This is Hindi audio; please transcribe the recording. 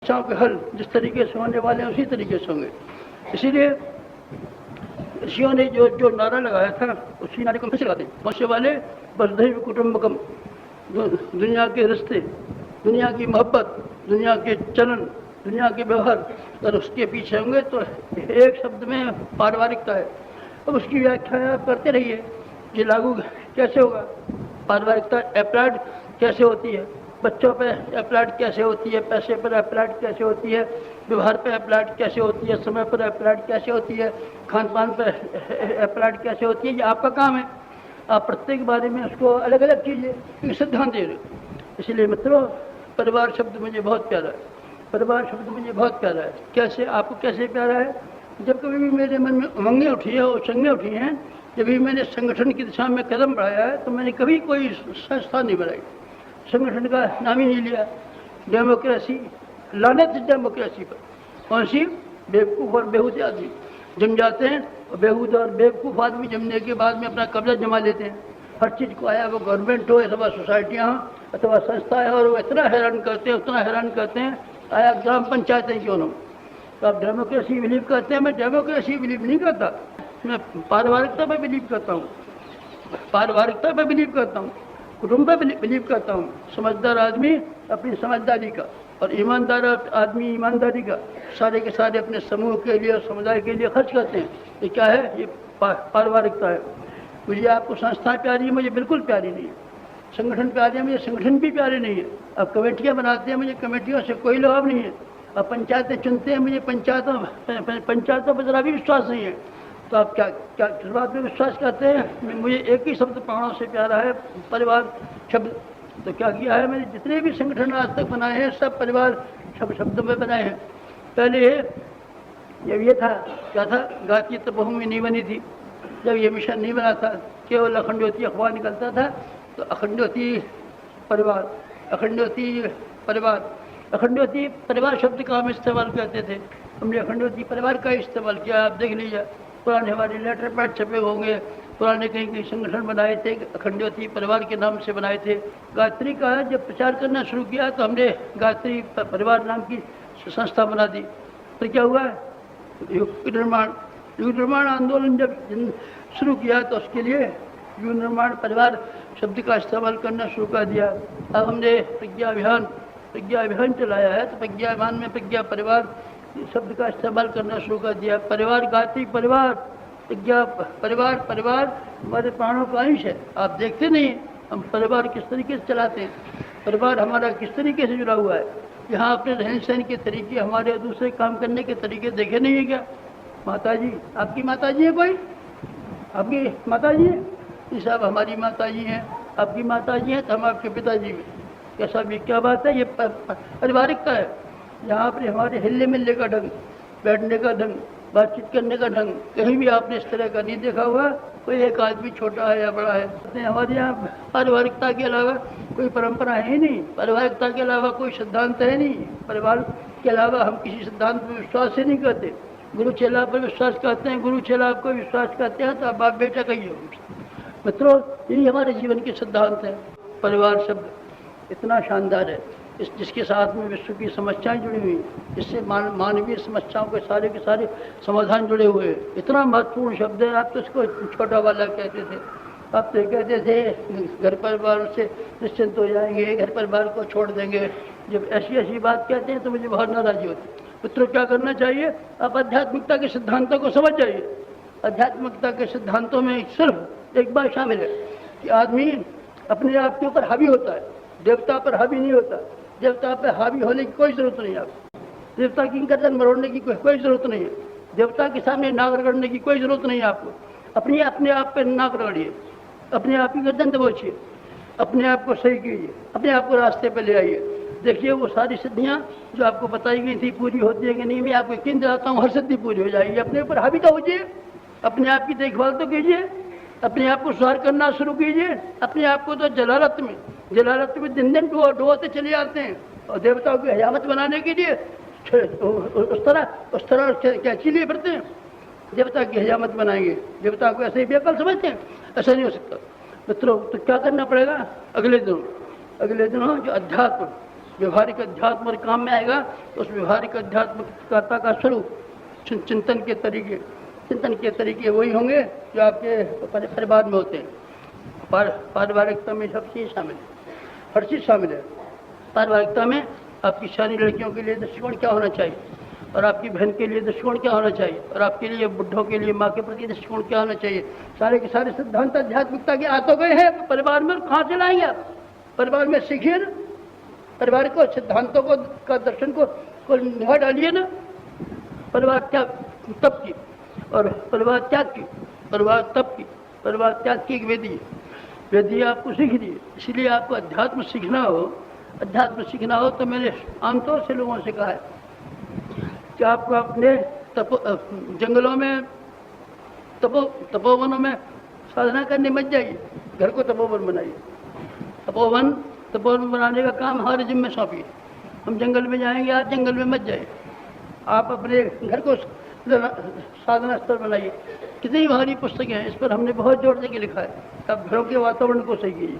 समस्याओं के हल जिस तरीके से होने वाले हैं उसी तरीके से होंगे। इसीलिए ऋषियों ने जो जो नारा लगाया था उसी नारे को फिर लगाते हैं, मनुष्य वाले वसुधैव कुटुंबकम, दुनिया के रिश्ते, दुनिया की मोहब्बत, दुनिया के चलन, दुनिया के व्यवहार अगर उसके पीछे होंगे तो एक शब्द में पारिवारिकता है। अब उसकी व्याख्या आप करते रहिए, ये लागू कैसे होगा, पारिवारिकता अप्लाइड कैसे होती है, बच्चों पे अप्लाइड कैसे होती है, पैसे पर अप्लाइड कैसे होती है, व्यवहार पर अप्लाइड कैसे होती है, समय पर अप्लाइड कैसे होती है, खान पान पर अप्लाइड कैसे होती है। ये आपका काम है, आप प्रत्येक बारे में उसको अलग अलग कीजिए, सिद्धांत दे रहे। इसलिए मित्रों, परिवार शब्द मुझे बहुत प्यारा है, परिवार शब्द मुझे बहुत प्यारा है। कैसे, आपको कैसे प्यारा है? जब कभी भी मेरे मन में उमंगें उठी है और संगें उठी हैं, जब भी मैंने संगठन की दिशा में कदम बढ़ाया है तो मैंने कभी कोई संस्था नहीं बनाई, संगठन का नाम ही नहीं लिया। डेमोक्रेसी, लानत डेमोक्रेसी पर। कौन सी? बेवकूफ़ और बेहूदे आदमी जम जाते हैं और बेहूद और बेवकूफ़ आदमी जमने के बाद में अपना कब्जा जमा लेते हैं। हर चीज़ को, आया वो गवर्नमेंट हो अथवा सोसाइटियाँ हो अथवा संस्थाएँ, और वो इतना हैरान करते हैं, उतना हैरान करते हैं, आया ग्राम पंचायतें क्यों न। तो आप डेमोक्रेसी बिलीव करते हैं, मैं डेमोक्रेसी बिलीव नहीं करता, मैं पारिवारिकता पर बिलीव करता हूँ, पारिवारिकता पर बिलीव करता हूँ, कुटुंब पर बिलीव करता हूँ। समझदार आदमी अपनी समझदारी का और ईमानदार आदमी ईमानदारी का सारे के सारे अपने समूह के लिए और समुदाय के लिए खर्च करते हैं। ये क्या है? ये पारिवारिकता है। मुझे आपको संस्था प्यारी है, मुझे बिल्कुल प्यारी नहीं है। संगठन प्यारे हैं, मुझे संगठन भी प्यारे नहीं है। अब कमेटियाँ बनाते हैं, मुझे कमेटियों से कोई लगाव नहीं है। अब पंचायतें चुनते हैं, मुझे पंचायतों पर जरा भी विश्वास नहीं है। तो आप क्या क्या किस बात में विश्वास करते हैं? मुझे एक ही शब्द प्राणों से प्यारा है, परिवार शब्द। तो क्या किया है मैंने? जितने भी संगठन आज तक बनाए हैं सब परिवार शब्दों में बनाए हैं। पहले जब ये था, क्या था, गाती तपोभूमि नहीं बनी थी, जब ये मिशन नहीं बना था, केवल अखंड ज्योति अखबार निकलता था, तो अखंड ज्योति परिवार, अखंड ज्योति परिवार, अखंड ज्योति परिवार शब्द का हम इस्तेमाल करते थे। हमने अखंड ज्योति परिवार का इस्तेमाल किया। आप देख लीजिए, पुराने हमारे लेटर पैड छपे होंगे, पुराने कहीं कहीं संगठन बनाए थे, अखंड ज्योति परिवार के नाम से बनाए थे। गायत्री का जब प्रचार करना शुरू किया तो हमने गायत्री परिवार नाम की संस्था बना दी। तो क्या हुआ? युग निर्माण आंदोलन जब शुरू किया तो उसके लिए युग निर्माण परिवार शब्द का इस्तेमाल करना शुरू कर दिया। अब हमने प्रज्ञा अभियान चलाया है, तो प्रज्ञा अभियान में प्रज्ञा परिवार शब्द का इस्तेमाल करना शुरू कर दिया। परिवार, गायत्री परिवार, प्रज्ञा परिवार, परिवार हमारे प्राणों का अंश है। आप देखते नहीं हम परिवार किस तरीके से चलाते हैं, परिवार हमारा किस तरीके से जुड़ा हुआ है। यहाँ अपने रहन सहन के तरीके, हमारे दूसरे काम करने के तरीके देखे नहीं है क्या? माता जी, आपकी माता जी है कोई? आपकी माता जी है? ये सब हमारी माता जी हैं। आपकी माता जी हैं तो हम आपके पिताजी हैं। कैसा भी, क्या बात है? ये पारिवारिकता है। यहाँ पर हमारे हिलने मिलने का ढंग, बैठने का ढंग, बातचीत करने का ढंग कहीं भी आपने इस तरह का नहीं देखा हुआ। कोई एक आदमी छोटा है या बड़ा है। हमारे यहाँ पारिवारिकता के अलावा कोई परंपरा है ही नहीं, पारिवारिकता के अलावा कोई सिद्धांत है नहीं। परिवार के अलावा हम किसी सिद्धांत पर विश्वास ही नहीं करते। गुरु चेला पर विश्वास करते हैं, गुरु चेला आपको विश्वास करते हैं तो आप बाप बेटा कहिए। मित्रों, यही हमारे जीवन के सिद्धांत हैं। परिवार शब्द इतना शानदार है, जिसके साथ में विश्व की समस्याएं जुड़ी हुई, जिससे मानवीय समस्याओं के सारे समाधान जुड़े हुए हैं। इतना महत्वपूर्ण शब्द है। आप तो इसको छोटा वाला कहते थे, आप तो कहते थे घर परिवार से निश्चिंत हो जाएंगे, घर परिवार को छोड़ देंगे। जब ऐसी बात कहते हैं तो मुझे बहुत नाराज़ी होती है। मित्रों, क्या करना चाहिए? आप आध्यात्मिकता के सिद्धांतों को समझ जाइए। आध्यात्मिकता के सिद्धांतों में सिर्फ एक बात शामिल है कि आदमी अपने आप के ऊपर हावी होता है, देवता पर हावी नहीं होता। देवता पर हावी होने की कोई ज़रूरत नहीं है आपको। देवता की गर्दन मरोड़ने की कोई ज़रूरत नहीं है। देवता के सामने नाक रगड़ने की कोई ज़रूरत नहीं है आपको। अपने आप पर नाक रगड़िए, अपने आप की गर्दन दबोचिए, अपने आप को सही कीजिए, अपने आप को रास्ते पर ले आइए। देखिए वो सारी सिद्धियाँ जो आपको बताई गई थी पूरी होती है कि नहीं। मैं आपको यकीन दिलाता हूँ हर सिद्धि पूरी हो जाएगी। अपने ऊपर हावी तो होइए, अपने आप की देखभाल तो कीजिए, अपने आप को सुधार करना शुरू कीजिए। अपने आप को तो जलालत में दिन दिन डुबोते चले जाते हैं, और देवताओं की हजामत बनाने के लिए उस तरह कैची लिए फिरते हैं। देवता की हजामत बनाएंगे, देवता को ऐसे ही बेअक्ल समझते हैं? ऐसा नहीं हो सकता। मित्रों, तो क्या करना पड़ेगा? अगले दिनों जो व्यवहारिक अध्यात्म और काम में आएगा तो उस व्यवहारिक अध्यात्मकता का स्वरूप चिंतन के तरीके वही होंगे जो आपके परिवार में होते हैं। पारिवारिकता में सब चीज़ शामिल है, हर चीज़ शामिल है। पारिवारिकता में आपकी सारी लड़कियों के लिए दृष्टिकोण क्या होना चाहिए, और आपकी बहन के लिए दृष्टिकोण क्या होना चाहिए, और आपके लिए बुढ़ों के लिए माँ के प्रति दृष्टिकोण क्या होना चाहिए। सारे के सारे सिद्धांत आध्यात्मिकता के आ तो गए हैं परिवार में, कहाँ से लाएंगे आप? परिवार में सीखिए ना, परिवार को सिद्धांतों को का दर्शन को निभा डालिए ना। परिवार त्याग तप की, और परिवार त्याग की, परिवार तप की, परिवार त्याग की एक वेदी है, वेदी आपको सीख दी। इसलिए आपको अध्यात्म सीखना हो तो मैंने आमतौर से लोगों से कहा है कि आपको अपने जंगलों में तपोवनों में साधना करने मत जाइए, घर को तपोवन बनाइए। तपोवन बनाने का काम हमारे जिम्मे सौंपिए। हम जंगल में जाएंगे, आप जंगल में मत जाइए, आप अपने घर को साधना स्थल बनाइए। कितनी भारी पुस्तकें हैं, इस पर हमने बहुत जोर दे के लिखा है। आप घरों के वातावरण को सही कीजिए।